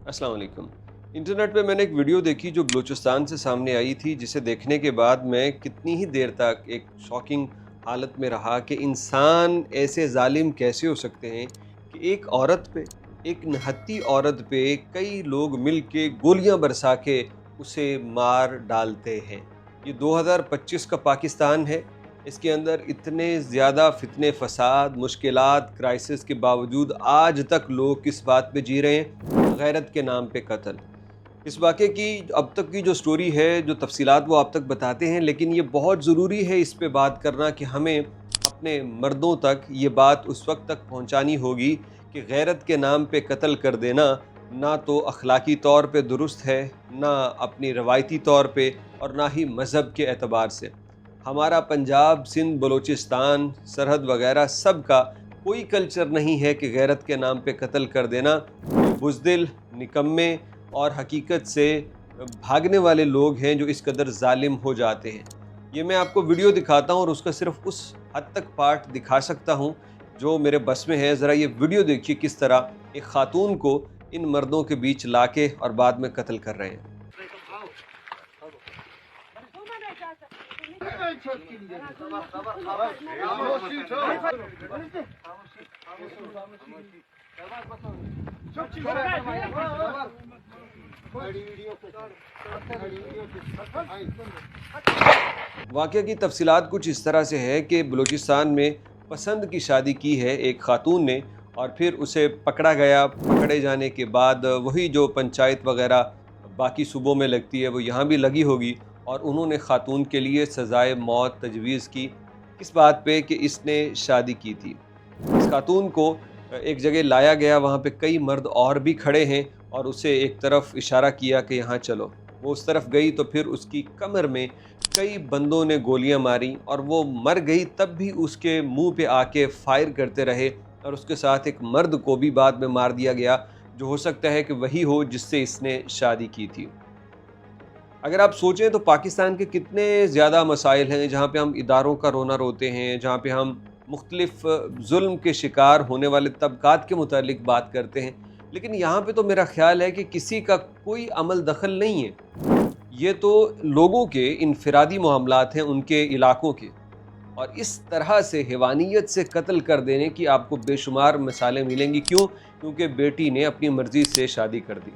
अस्सलाम वालेकुम। इंटरनेट पे मैंने एक वीडियो देखी जो बलूचिस्तान से सामने आई थी, जिसे देखने के बाद मैं कितनी ही देर तक एक शॉकिंग हालत में रहा कि इंसान ऐसे ज़ालिम कैसे हो सकते हैं कि एक औरत पे, एक निहत्ती औरत पे कई लोग मिल के गोलियाँ बरसा के उसे मार डालते हैं। ये 2025 का पाकिस्तान है। इसके अंदर इतने ज़्यादा फितने, फ़साद, मुश्किलात, क्राइसिस के बावजूद आज तक लोग किस बात पे जी रहे हैं? गैरत के नाम पे कत्ल। इस वाक़े की अब तक की जो स्टोरी है, जो तफ़सीलात वो आप तक बताते हैं, लेकिन ये बहुत ज़रूरी है इस पे बात करना कि हमें अपने मर्दों तक ये बात उस वक़्त तक पहुँचानी होगी कि गैरत के नाम पे कत्ल कर देना ना तो अखलाकी तौर पे दुरुस्त है, ना अपनी रवायती तौर पे और ना ही मज़हब के एतबार से। हमारा पंजाब, सिंध, बलूचिस्तान, सरहद वग़ैरह सब का कोई कल्चर नहीं है कि गैरत के नाम पे कत्ल कर देना। बुज़दिल, निकम्मे और हकीकत से भागने वाले लोग हैं जो इस कदर ज़ालिम हो जाते हैं। ये मैं आपको वीडियो दिखाता हूँ और उसका सिर्फ उस हद तक पार्ट दिखा सकता हूँ जो मेरे बस में है। ज़रा ये वीडियो देखिए किस तरह एक खातून को इन मर्दों के बीच लाके और बाद में कत्ल कर रहे हैं। वाक़या की तफसीलात कुछ इस तरह से है कि बलूचिस्तान में पसंद की शादी की है एक ख़ातून ने, और फिर उसे पकड़ा गया। पकड़े जाने के बाद वही जो पंचायत वग़ैरह बाकी सूबों में लगती है वो यहाँ भी लगी होगी, और उन्होंने ख़ातून के लिए सज़ाए मौत तजवीज़ की। किस बात पे कि इसने शादी की थी। इस खातून को एक जगह लाया गया, वहाँ पे कई मर्द और भी खड़े हैं और उसे एक तरफ इशारा किया कि यहाँ चलो। वो उस तरफ गई तो फिर उसकी कमर में कई बंदों ने गोलियां मारी और वो मर गई। तब भी उसके मुंह पे आके फायर करते रहे और उसके साथ एक मर्द को भी बाद में मार दिया गया, जो हो सकता है कि वही हो जिससे इसने शादी की थी। अगर आप सोचें तो पाकिस्तान के कितने ज़्यादा मसाइल हैं जहाँ पे हम इदारों का रोना रोते हैं, जहाँ पे हम मुख्तलिफ जुल्म के शिकार होने वाले तबकात के मुतालिक बात करते हैं, लेकिन यहाँ पे तो मेरा ख्याल है कि किसी का कोई अमल दखल नहीं है। ये तो लोगों के इनफरादी मामलात हैं, उनके इलाकों के, और इस तरह से हैवानियत से कत्ल कर देने की आपको बेशुमार मिसालें मिलेंगी। क्यों? क्योंकि बेटी ने अपनी मर्ज़ी से शादी कर दी।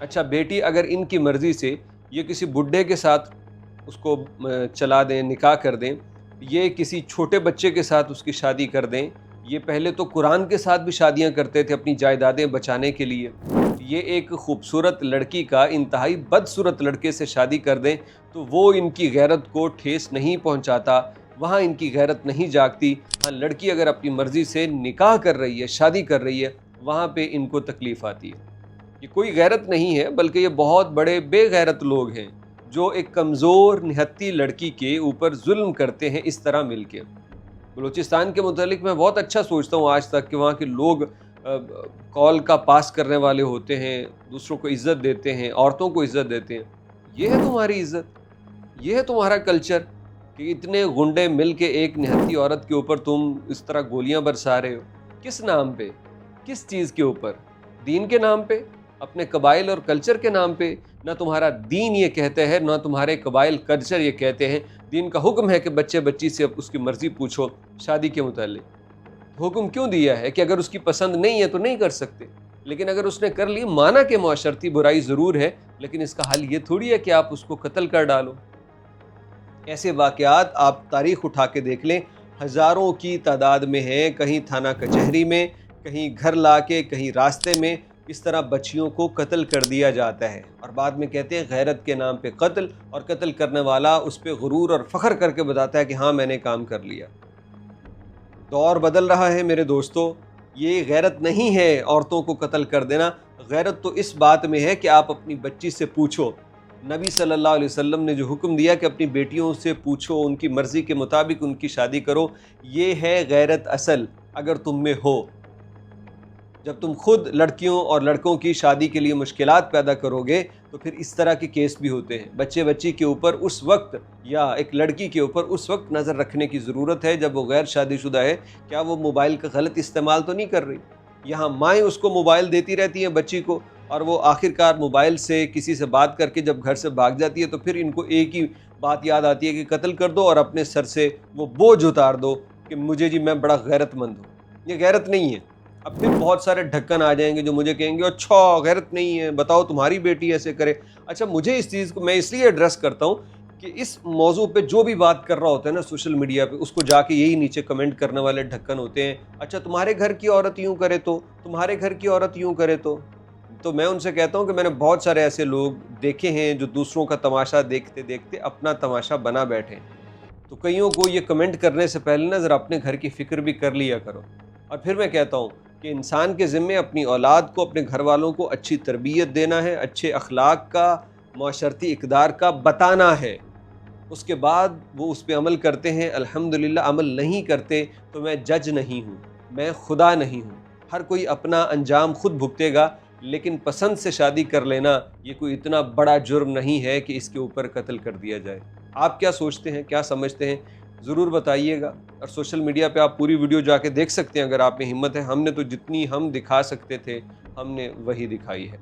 अच्छा, बेटी अगर इनकी मर्ज़ी से ये किसी बुढ़े के साथ उसको चला दें, निकाह कर दें, ये किसी छोटे बच्चे के साथ उसकी शादी कर दें, ये पहले तो कुरान के साथ भी शादियां करते थे अपनी जायदादें बचाने के लिए, ये एक खूबसूरत लड़की का इंतहाई बदसूरत लड़के से शादी कर दें तो वो इनकी गैरत को ठेस नहीं पहुंचाता, वहाँ इनकी गैरत नहीं जागती। हाँ, लड़की अगर अपनी मर्ज़ी से निकाह कर रही है, शादी कर रही है, वहाँ पे इनको तकलीफ़ आती है। ये कोई गैरत नहीं है, बल्कि ये बहुत बड़े बेगैरत लोग हैं जो एक कमज़ोर निहत्ती लड़की के ऊपर जुल्म करते हैं इस तरह मिलके। बलूचिस्तान के मुतालिक मैं बहुत अच्छा सोचता हूँ आज तक कि वहाँ के लोग कॉल का पास करने वाले होते हैं, दूसरों को इज़्ज़त देते हैं, औरतों को इज़्ज़त देते हैं। ये है तुम्हारी इज़्ज़त, ये है तुम्हारा कल्चर कि इतने गुंडे मिल के एक निहत्ती औरत के ऊपर तुम इस तरह गोलियां बरसा रहे हो। किस नाम पे? किस चीज़ के ऊपर? दीन के नाम पे? अपने कबाइल और कल्चर के नाम पे? ना तुम्हारा दीन ये कहते हैं, ना तुम्हारे कबाइल कल्चर ये कहते हैं। दीन का हुक्म है कि बच्चे बच्ची से अब उसकी मर्ज़ी पूछो शादी के मुतालिक। हुक्म क्यों दिया है कि अगर उसकी पसंद नहीं है तो नहीं कर सकते, लेकिन अगर उसने कर ली, माना कि मुआशरती बुराई ज़रूर है, लेकिन इसका हल ये थोड़ी है कि आप उसको कत्ल कर डालो। ऐसे वाक़यात आप तारीख़ उठा के देख लें, हज़ारों की तादाद में हैं। कहीं थाना कचहरी में, कहीं घर लाके, कहीं रास्ते में इस तरह बच्चियों को कत्ल कर दिया जाता है और बाद में कहते हैं गैरत के नाम पे कत्ल, और कत्ल करने वाला उस पर गुरूर और फ़ख्र करके बताता है कि हाँ, मैंने काम कर लिया। दौर बदल रहा है मेरे दोस्तों। ये गैरत नहीं है औरतों को कत्ल कर देना। गैरत तो इस बात में है कि आप अपनी बच्ची से पूछो। नबी सल्लल्लाहु अलैहि वसल्लम ने जो हुक्म दिया कि अपनी बेटियों से पूछो, उनकी मर्ज़ी के मुताबिक उनकी शादी करो, ये है गैरत असल अगर तुम में हो। जब तुम खुद लड़कियों और लड़कों की शादी के लिए मुश्किलात पैदा करोगे तो फिर इस तरह के केस भी होते हैं। बच्चे बच्ची के ऊपर उस वक्त, या एक लड़की के ऊपर उस वक्त नज़र रखने की ज़रूरत है जब वो गैर शादीशुदा है। क्या वो मोबाइल का गलत इस्तेमाल तो नहीं कर रही? यहाँ माएँ उसको मोबाइल देती रहती हैं बच्ची को, اور وہ آخرکار موبائل سے کسی سے بات کر کے جب گھر سے بھاگ جاتی ہے تو پھر ان کو ایک ہی بات یاد آتی ہے کہ قتل کر دو اور اپنے سر سے وہ بوجھ اتار دو کہ مجھے جی میں بڑا غیرت مند ہوں۔ یہ غیرت نہیں ہے۔ اب پھر بہت سارے ڈھکن آ جائیں گے جو مجھے کہیں گے اچھا غیرت نہیں ہے، بتاؤ تمہاری بیٹی ایسے کرے۔ اچھا مجھے اس چیز کو میں اس لیے ایڈریس کرتا ہوں کہ اس موضوع پہ جو بھی بات کر رہا ہوتا ہے نا سوشل میڈیا پہ، اس کو جا کے یہی نیچے کمنٹ کرنے والے ڈھکن ہوتے ہیں، اچھا تمہارے گھر کی عورت یوں کرے تو، تمہارے گھر کی عورت یوں کرے تو میں ان سے کہتا ہوں کہ میں نے بہت سارے ایسے لوگ دیکھے ہیں جو دوسروں کا تماشا دیکھتے دیکھتے اپنا تماشا بنا بیٹھے ہیں۔ تو کئیوں کو یہ کمنٹ کرنے سے پہلے نا ذرا اپنے گھر کی فکر بھی کر لیا کرو۔ اور پھر میں کہتا ہوں کہ انسان کے ذمے اپنی اولاد کو، اپنے گھر والوں کو اچھی تربیت دینا ہے، اچھے اخلاق کا، معاشرتی اقدار کا بتانا ہے۔ اس کے بعد وہ اس پہ عمل کرتے ہیں الحمدللہ، عمل نہیں کرتے تو میں جج نہیں ہوں، میں خدا نہیں ہوں۔ ہر کوئی اپنا انجام خود بھگتے گا، لیکن پسند سے شادی کر لینا یہ کوئی اتنا بڑا جرم نہیں ہے کہ اس کے اوپر قتل کر دیا جائے۔ آپ کیا سوچتے ہیں، کیا سمجھتے ہیں، ضرور بتائیے گا۔ اور سوشل میڈیا پہ آپ پوری ویڈیو جا کے دیکھ سکتے ہیں اگر آپ میں ہمت ہے۔ ہم نے تو جتنی ہم دکھا سکتے تھے ہم نے وہی دکھائی ہے۔